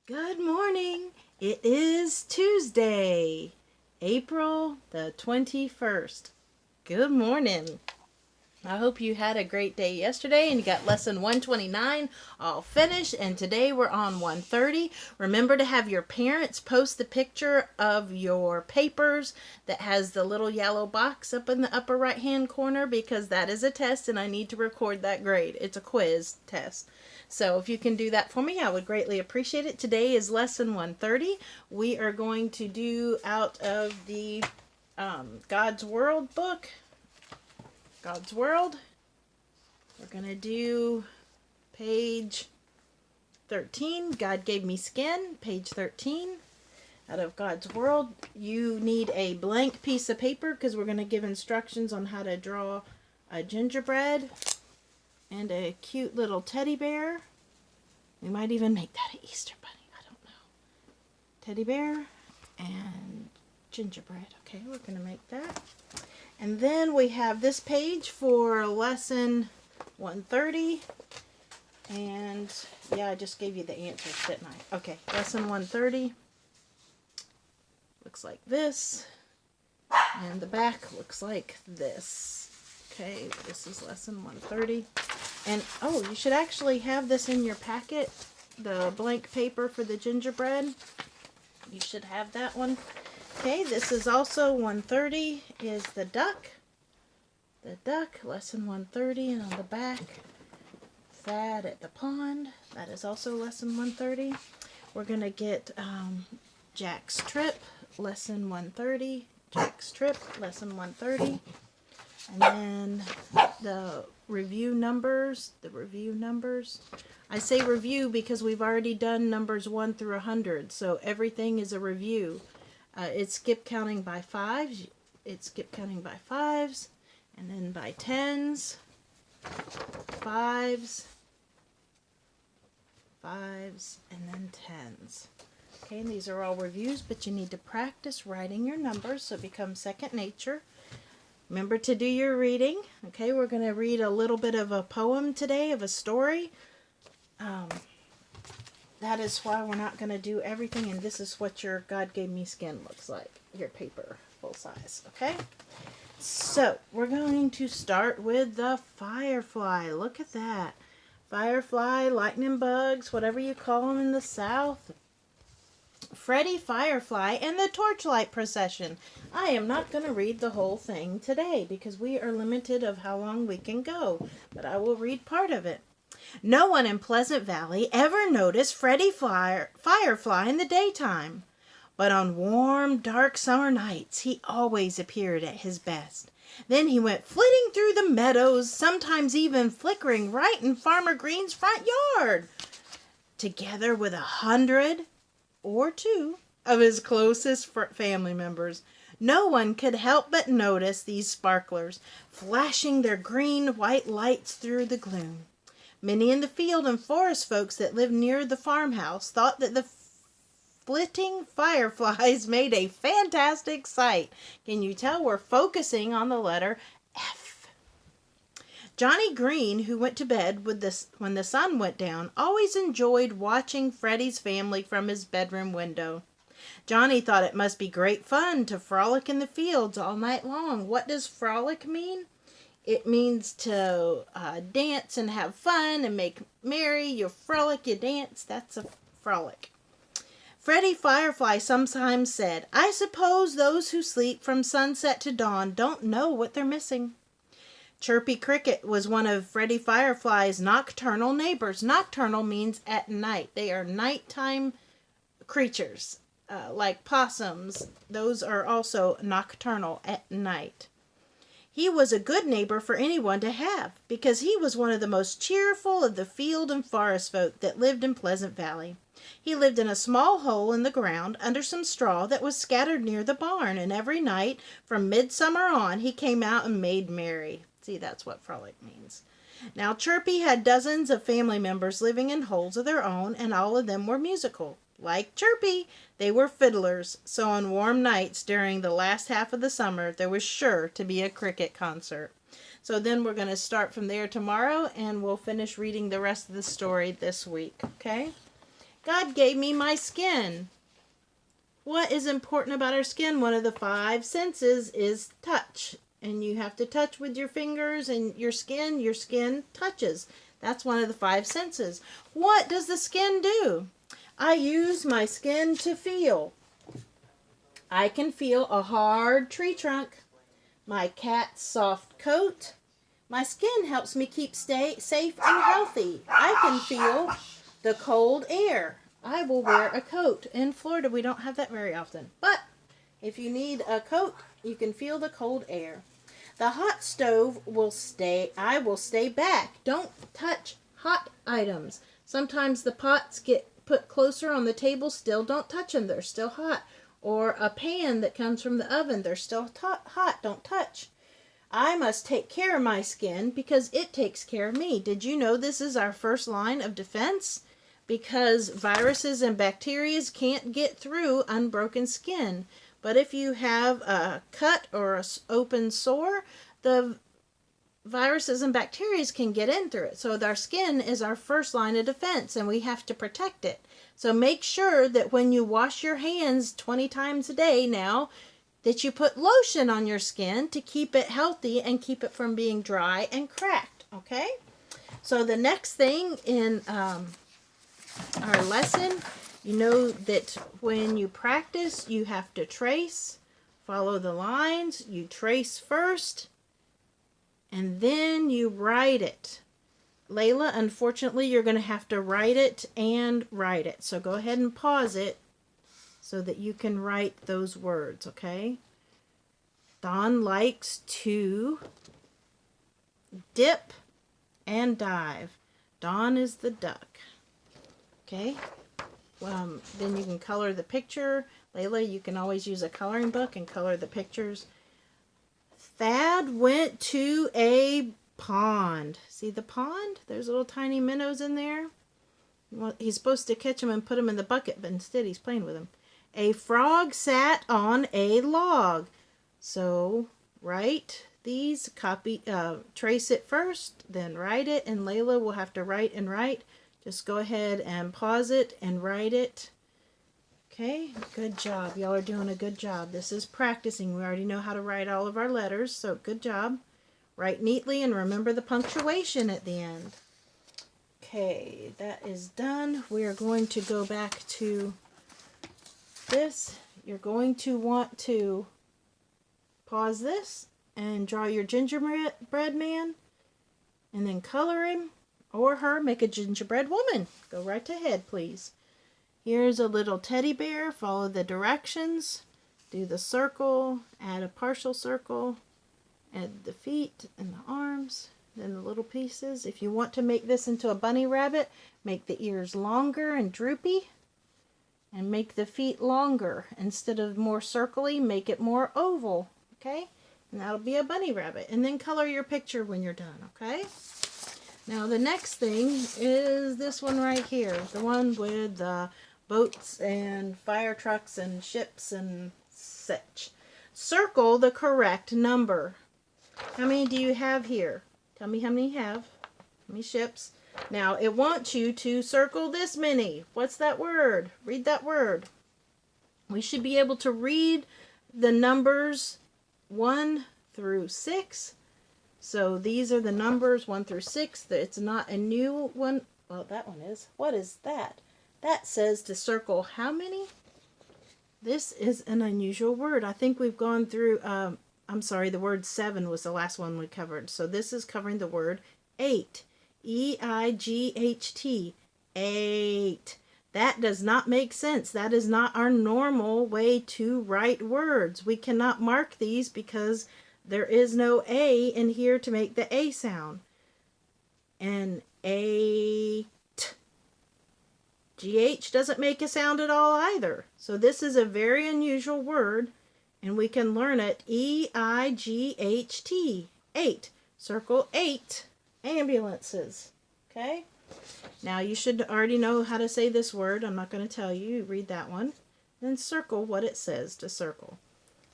Good morning. It is Tuesday, April the 21st. Good morning. I hope you had a great day yesterday and you got lesson 129 all finished, and today we're on 130. Remember to have your parents post the picture of your papers that has the little yellow box up in the upper right hand corner, because that is a test and I need to record that grade. It's a quiz test. So if you can do that for me, I would greatly appreciate it. Today is lesson 130. We are going to do out of the God's World book. God's World. We're going to do page 13. God Gave Me Skin, page 13. Out of God's World. You need a blank piece of paper because we're going to give instructions on how to draw a gingerbread and a cute little teddy bear. We might even make that an Easter bunny. I don't know. Teddy bear and gingerbread. Okay, we're going to make that. And then we have this page for lesson 130. And yeah, I just gave you the answers, didn't I? Okay, lesson 130 looks like this. And the back looks like this. Okay, this is lesson 130. And, oh, you should actually have this in your packet, the blank paper for the gingerbread. You should have that one. Okay, this is also 130 is the duck. The duck, lesson 130, and on the back, Thad at the pond. That is also lesson 130. We're going to get Jack's Trip, lesson 130. Jack's Trip, lesson 130. And then the review numbers. I say review because we've already done numbers 1 through 100, so everything is a review. It's skip counting by fives. And then by tens, fives, and then tens. Okay, and these are all reviews, but you need to practice writing your numbers so it becomes second nature. Remember to do your reading. Okay, we're going to read a little bit of a poem today, of a story. That is why we're not going to do everything, and this is what your God Gave Me Skin looks like. Your paper, full size, okay? So, we're going to start with the firefly. Look at that. Firefly, lightning bugs, whatever you call them in the South. Freddie Firefly and the Torchlight Procession. I am not going to read the whole thing today because we are limited of how long we can go, but I will read part of it. No one in Pleasant Valley ever noticed Freddie Firefly in the daytime, but on warm, dark summer nights he always appeared at his best. Then he went flitting through the meadows, sometimes even flickering right in Farmer Green's front yard, together with 100 or 2 of his closest family members. No one could help but notice these sparklers, flashing their green-white lights through the gloom. Many in the field and forest folks that lived near the farmhouse thought that the flitting fireflies made a fantastic sight. Can you tell we're focusing on the letter F? Johnny Green, who went to bed when the sun went down, always enjoyed watching Freddie's family from his bedroom window. Johnny thought it must be great fun to frolic in the fields all night long. What does frolic mean? It means to dance and have fun and make merry. You frolic, you dance. That's a frolic. Freddie Firefly sometimes said, "I suppose those who sleep from sunset to dawn don't know what they're missing." Chirpy Cricket was one of Freddie Firefly's nocturnal neighbors. Nocturnal means at night. They are nighttime creatures, like possums. Those are also nocturnal, at night. He was a good neighbor for anyone to have, because he was one of the most cheerful of the field and forest folk that lived in Pleasant Valley. He lived in a small hole in the ground under some straw that was scattered near the barn, and every night, from midsummer on, he came out and made merry. See, that's what frolic means. Now, Chirpy had dozens of family members living in holes of their own, and all of them were musical. Like Chirpy, they were fiddlers, so on warm nights during the last half of the summer, there was sure to be a cricket concert. So then we're going to start from there tomorrow, and we'll finish reading the rest of the story this week, okay? God gave me my skin. What is important about our skin? One of the 5 senses is touch. And you have to touch with your fingers and your skin touches. That's one of the 5 senses. What does the skin do? I use my skin to feel. I can feel a hard tree trunk, my cat's soft coat. My skin helps me keep safe and healthy. I can feel the cold air. I will wear a coat. In Florida, we don't have that very often. But if you need a coat, you can feel the cold air. The hot stove I will stay back. Don't touch hot items. Sometimes the pots get put closer on the table still. Don't touch them. They're still hot. Or a pan that comes from the oven. They're still hot. Don't touch. I must take care of my skin because it takes care of me. Did you know this is our first line of defense? Because viruses and bacteria can't get through unbroken skin. But if you have a cut or an open sore, the viruses and bacteria can get in through it. So our skin is our first line of defense, and we have to protect it. So make sure that when you wash your hands 20 times a day now, that you put lotion on your skin to keep it healthy and keep it from being dry and cracked, okay? So the next thing in our lesson, you know that when you practice, you have to trace, follow the lines. You trace first, and then you write it. Layla, unfortunately, you're going to have to write it and write it. So go ahead and pause it so that you can write those words, okay? Don likes to dip and dive. Don is the duck. Okay? Then you can color the picture. Layla, you can always use a coloring book and color the pictures. Thad went to a pond. See the pond? There's little tiny minnows in there. Well, he's supposed to catch them and put them in the bucket, but instead he's playing with them. A frog sat on a log. So write these, trace it first, then write it, and Layla will have to write and write. Just go ahead and pause it and write it. Okay, good job. Y'all are doing a good job. This is practicing. We already know how to write all of our letters, so good job. Write neatly and remember the punctuation at the end. Okay, that is done. We are going to go back to this. You're going to want to pause this and draw your gingerbread man and then color him or her. Make a gingerbread woman. Go right ahead, please. Here's a little teddy bear. Follow the directions. Do the circle. Add a partial circle. Add the feet and the arms. Then the little pieces. If you want to make this into a bunny rabbit, make the ears longer and droopy. And make the feet longer. Instead of more circly, make it more oval. Okay? And that'll be a bunny rabbit. And then color your picture when you're done. Okay? Now the next thing is this one right here. The one with the boats and fire trucks and ships and such. Circle the correct number. How many do you have here? Tell me how many you have. How many ships? Now, it wants you to circle this many. What's that word? Read that word. We should be able to read the numbers 1 through 6. So these are the numbers 1 through 6. It's not a new one. Well, that one is. What is that? That says to circle how many? This is an unusual word. I think we've gone through, I'm sorry, the word 7 was the last one we covered. So this is covering the word 8. E-I-G-H-T. 8. That does not make sense. That is not our normal way to write words. We cannot mark these because there is no A in here to make the A sound. And 8. GH doesn't make a sound at all either. So this is a very unusual word, and we can learn it. E-I-G-H-T. 8. Circle 8 ambulances. Okay? Now you should already know how to say this word. I'm not going to tell you. Read that one. Then circle what it says to circle.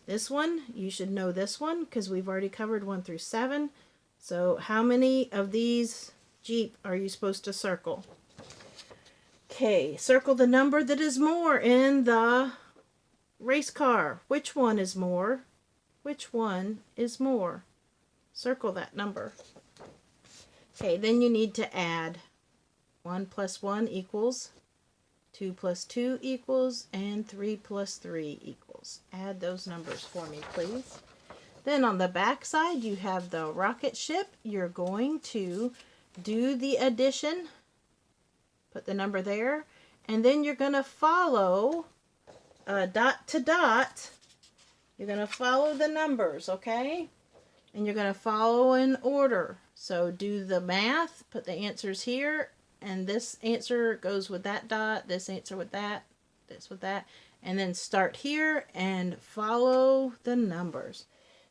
This one, you should know this one because we've already covered 1 through 7. So how many of these Jeep are you supposed to circle? Okay, circle the number that is more in the race car. Which one is more? Which one is more? Circle that number. Okay, then you need to add 1 plus 1 equals 2 plus 2 equals, and 3 plus 3 equals. Add those numbers for me, please. Then on the back side, you have the rocket ship. You're going to do the addition. Put the number there. And then you're going to follow dot to dot. You're going to follow the numbers, okay? And you're going to follow in order. So do the math. Put the answers here. And this answer goes with that dot, this answer with that, this with that. And then start here and follow the numbers.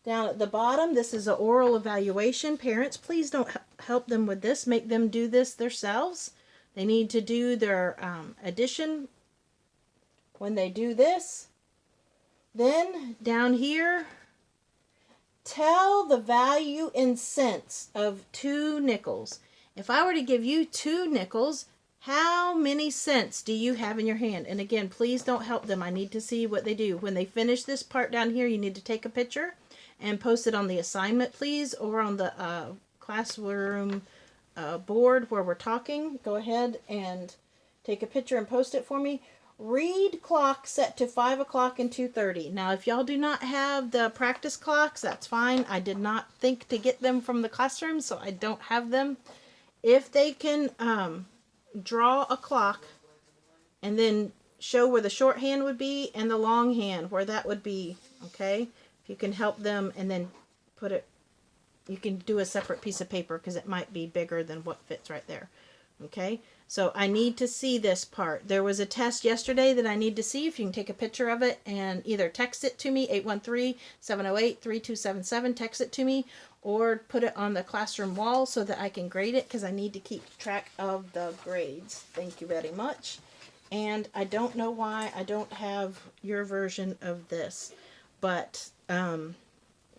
Down at the bottom, this is an oral evaluation. Parents, please don't help them with this. Make them do this themselves. They need to do their addition when they do this. Then down here, tell the value in cents of 2 nickels. If I were to give you 2 nickels, how many cents do you have in your hand? And again, please don't help them. I need to see what they do. When they finish this part down here, you need to take a picture and post it on the assignment, please, or on the classroom board where we're talking. Go ahead and take a picture and post it for me. Read clock set to 5 o'clock and 2:30. Now, if y'all do not have the practice clocks, that's fine. I did not think to get them from the classroom, so I don't have them. If they can draw a clock and then show where the shorthand would be and the longhand where that would be, okay? If you can help them and then put it, you can do a separate piece of paper because it might be bigger than what fits right there, okay? So I need to see this part. There was a test yesterday that I need to see. If you can take a picture of it and either text it to me, 813-708-3277, text it to me, or put it on the classroom wall so that I can grade it because I need to keep track of the grades. Thank you very much. And I don't know why I don't have your version of this, but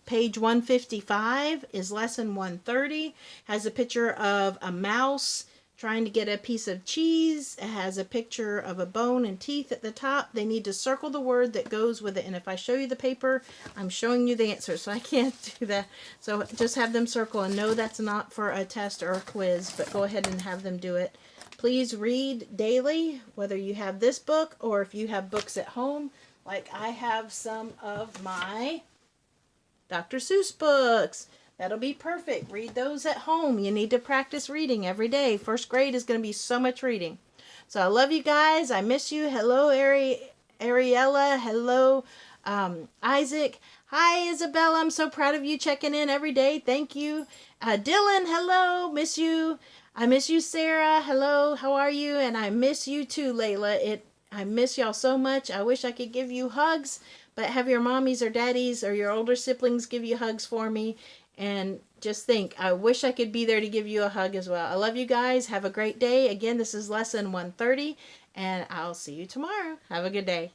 page 155 is lesson 130, has a picture of a mouse trying to get a piece of cheese. It has a picture of a bone and teeth at the top. They need to circle the word that goes with it. And if I show you the paper, I'm showing you the answer, so I can't do that. So just have them circle and know that's not for a test or a quiz, but go ahead and have them do it. Please read daily, whether you have this book or if you have books at home, like I have some of my Dr. Seuss books. That'll be perfect. Read those at home. You need to practice reading every day. First grade is going to be so much reading. So I love you guys. I miss you. Hello, Ariella. Hello, Isaac. Hi, Isabella. I'm so proud of you checking in every day. Thank you. Dylan, hello. Miss you. I miss you, Sarah. Hello. How are you? And I miss you too, Layla. I miss y'all so much. I wish I could give you hugs, but have your mommies or daddies or your older siblings give you hugs for me. And just think, I wish I could be there to give you a hug as well. I love you guys. Have a great day. Again, this is lesson 130, and I'll see you tomorrow. Have a good day.